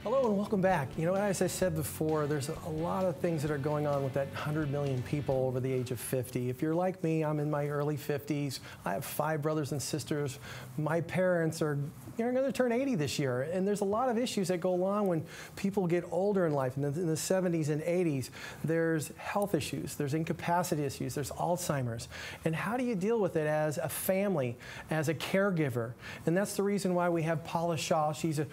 Hello and welcome back. You know, as I said before, there's a lot of things that are going on with that 100 million people over the age of 50. If you're like me, I'm in my early 50s. I have 5 brothers and sisters. My parents are going to turn 80 this year, and there's a lot of issues that go along when people get older in life. In the 70s and 80s, there's health issues, there's incapacity issues, there's Alzheimer's. And how do you deal with it as a family, as a caregiver? And that's the reason why we have Paula Shaw. She's a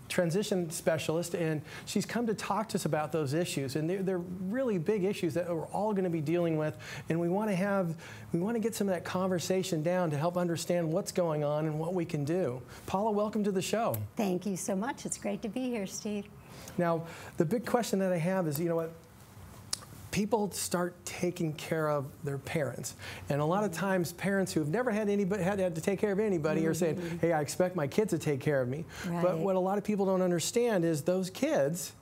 transition specialist, and she's come to talk to us about those issues. And they're really big issues that we're all going to be dealing with, and we want to get some of that conversation down to help understand what's going on and what we can do. Paula, welcome to the show. Thank you so much. It's great to be here, Steve. Now, the big question that I have is, you know what? People start taking care of their parents, and a lot of times parents who have never had anybody had to take care of anybody are saying, "Hey, I expect my kids to take care of me." Right. But what a lot of people don't understand is those kids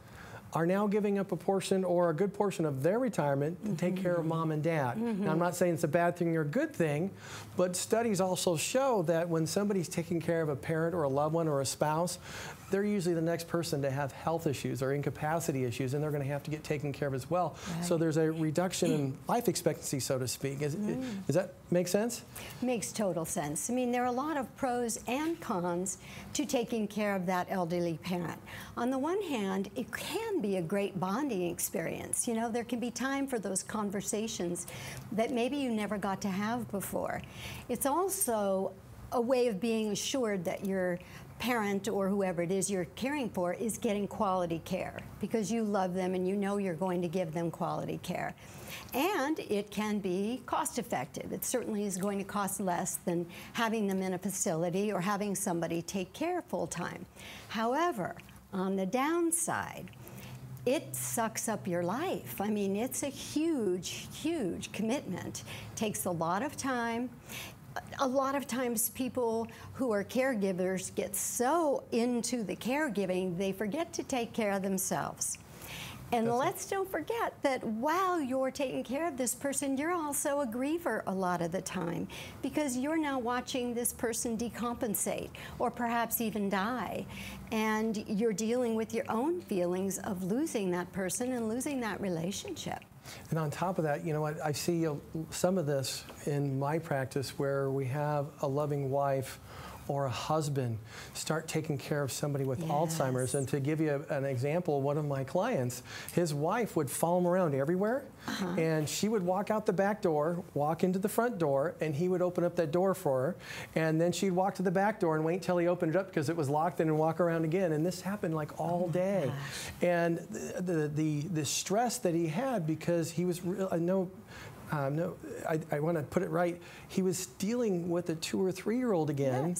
are now giving up a portion or a good portion of their retirement to take care of mom and dad. Now, I'm not saying it's a bad thing or a good thing, but studies also show that when somebody's taking care of a parent or a loved one or a spouse, they're usually the next person to have health issues or incapacity issues, and they're going to have to get taken care of as well. Right. So there's a reduction in life expectancy, so to speak. Does that make sense? Makes total sense. I mean, there are a lot of pros and cons to taking care of that elderly parent. On the one hand, it can be a great bonding experience. You know, there can be time for those conversations that maybe you never got to have before. It's also a way of being assured that your parent or whoever it is you're caring for is getting quality care because you love them and you know you're going to give them quality care. And it can be cost effective. It certainly is going to cost less than having them in a facility or having somebody take care full time. However, on the downside, it sucks up your life. I mean, it's a huge, huge commitment. It takes a lot of time. A lot of times people who are caregivers get so into the caregiving, they forget to take care of themselves. And let's don't forget that while you're taking care of this person, you're also a griever a lot of the time because you're now watching this person decompensate or perhaps even die. And you're dealing with your own feelings of losing that person and losing that relationship. And on top of that, you know what, I see some of this in my practice where we have a loving wife or a husband start taking care of somebody with Alzheimer's. And to give you an example, one of my clients, his wife would follow him around everywhere, and she would walk out the back door, walk into the front door, and he would open up that door for her, and then she'd walk to the back door and wait until he opened it up because it was locked, and walk around again. And this happened like all day. And the stress that he had, because he was I want to put it right. He was dealing with a 2- or 3-year-old again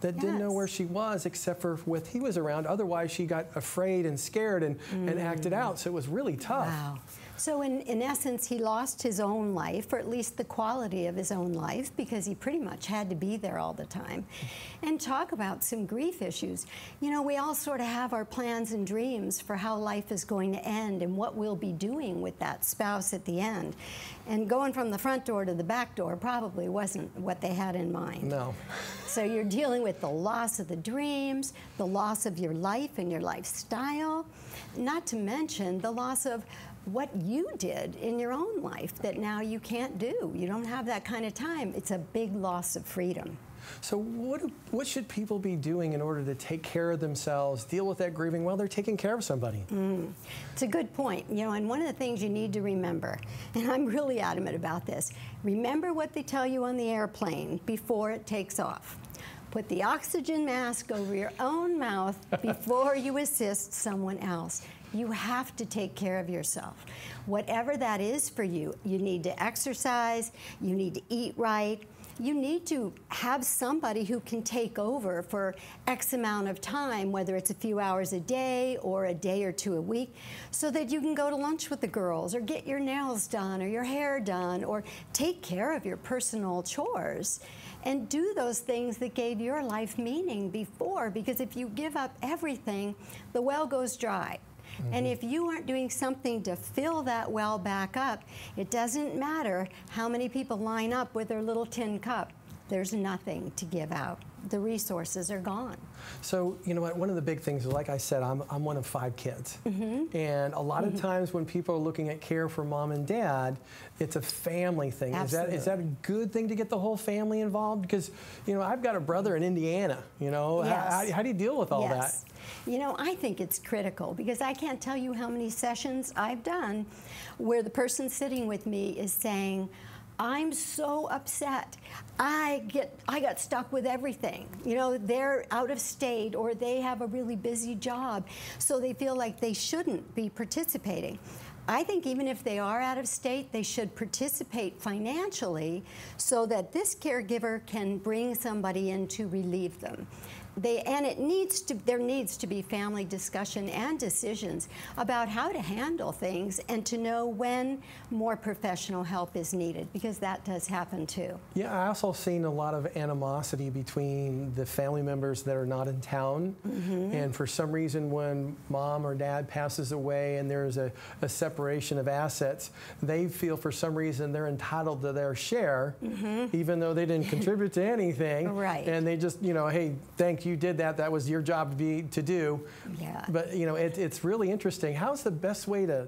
that didn't know where she was except for with he was around. Otherwise, she got afraid and scared and acted out. So it was really tough. Wow. So in essence, he lost his own life, or at least the quality of his own life, because he pretty much had to be there all the time. And talk about some grief issues. You know, we all sort of have our plans and dreams for how life is going to end and what we'll be doing with that spouse at the end. And going from the front door to the back door probably wasn't what they had in mind. No. So you're dealing with the loss of the dreams, the loss of your life and your lifestyle, not to mention the loss of what you did in your own life that now you can't do. You don't have that kind of time. It's a big loss of freedom. So what should people be doing in order to take care of themselves, deal with that grieving while they're taking care of somebody? It's a good point. You know, and one of the things you need to remember, and I'm really adamant about this, remember what they tell you on the airplane before it takes off. Put the oxygen mask over your own mouth before you assist someone else. You have to take care of yourself. Whatever that is for you, you need to exercise, you need to eat right, you need to have somebody who can take over for X amount of time, whether it's a few hours a day or a day or two a week, so that you can go to lunch with the girls or get your nails done or your hair done or take care of your personal chores and do those things that gave your life meaning before, because if you give up everything, the well goes dry. And if you aren't doing something to fill that well back up, it doesn't matter how many people line up with their little tin cup. there's nothing to give out. The resources are gone. So, you know what, one of the big things is, like I said, I'm one of 5 kids. And a lot of times when people are looking at care for mom and dad, it's a family thing. Is that a good thing to get the whole family involved? Because, you know, I've got a brother in Indiana, you know. Yes. How do you deal with all that? You know, I think it's critical, because I can't tell you how many sessions I've done where the person sitting with me is saying, I'm so upset. I got stuck with everything. You know, they're out of state, or they have a really busy job, so they feel like they shouldn't be participating. I think even if they are out of state, they should participate financially so that this caregiver can bring somebody in to relieve them. There needs to be family discussion and decisions about how to handle things, and to know when more professional help is needed, because that does happen too. Yeah, I also seen a lot of animosity between the family members that are not in town. And for some reason, when mom or dad passes away and there's a separation of assets, they feel for some reason they're entitled to their share, even though they didn't contribute to anything. Right. And they just, you know, hey, thank you. You did that. That was your job to do. Yeah. But you know, it's really interesting. How's the best way to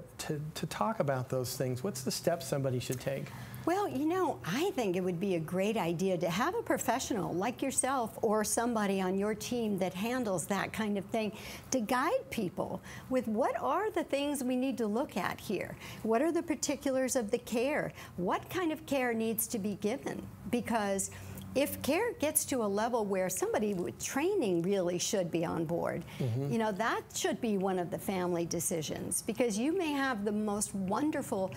talk about those things? What's the steps somebody should take? Well, you know, I think it would be a great idea to have a professional like yourself, or somebody on your team that handles that kind of thing, to guide people with what are the things we need to look at here. What are the particulars of the care? What kind of care needs to be given? Because if care gets to a level where somebody with training really should be on board, you know, that should be one of the family decisions, because you may have the most wonderful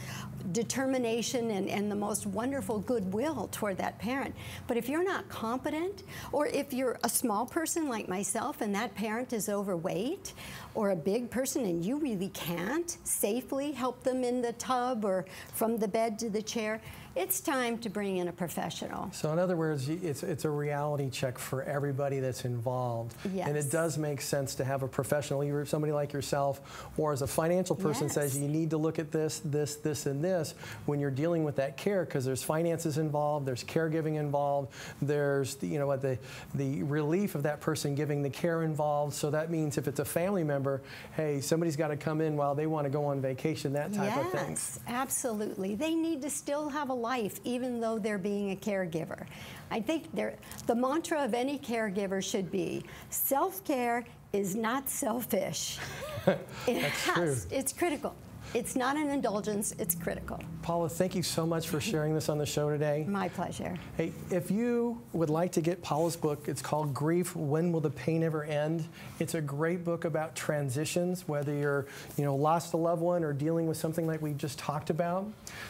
determination and the most wonderful goodwill toward that parent. But if you're not competent, or if you're a small person like myself and that parent is overweight, or a big person and you really can't safely help them in the tub or from the bed to the chair, it's time to bring in a professional. So in other words, it's a reality check for everybody that's involved. Yes. And it does make sense to have a professional, either somebody like yourself, or as a financial person says, you need to look at this, this, this, and this when you're dealing with that care, because there's finances involved, there's caregiving involved, there's the relief of that person giving the care involved. So that means if it's a family member, hey, somebody's got to come in while they want to go on vacation, that type of thing. Yes, absolutely. They need to still have a life, even though they're being a caregiver. I think the mantra of any caregiver should be, self-care is not selfish. That's true. It's critical. It's not an indulgence, it's critical. Paula, thank you so much for sharing this on the show today. My pleasure. Hey, if you would like to get Paula's book, it's called Grief, When Will the Pain Ever End? It's a great book about transitions, whether you're, lost a loved one or dealing with something like we just talked about.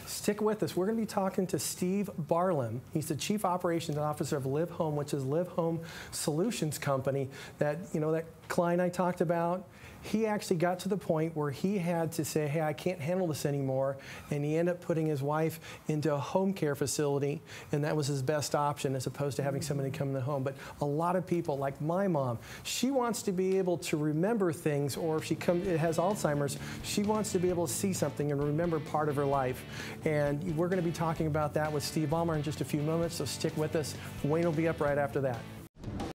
Stick with us. We're going to be talking to Steve Barlem. He's the Chief Operations Officer of Liv Home, which is Liv Home Solutions Company that, that client I talked about. He actually got to the point where he had to say, hey, I can't handle this anymore, and he ended up putting his wife into a home care facility, and that was his best option as opposed to having somebody come in the home. But a lot of people, like my mom, she wants to be able to remember things, or if she has Alzheimer's, she wants to be able to see something and remember part of her life. And we're going to be talking about that with Steve Ballmer in just a few moments, so stick with us. Wayne will be up right after that.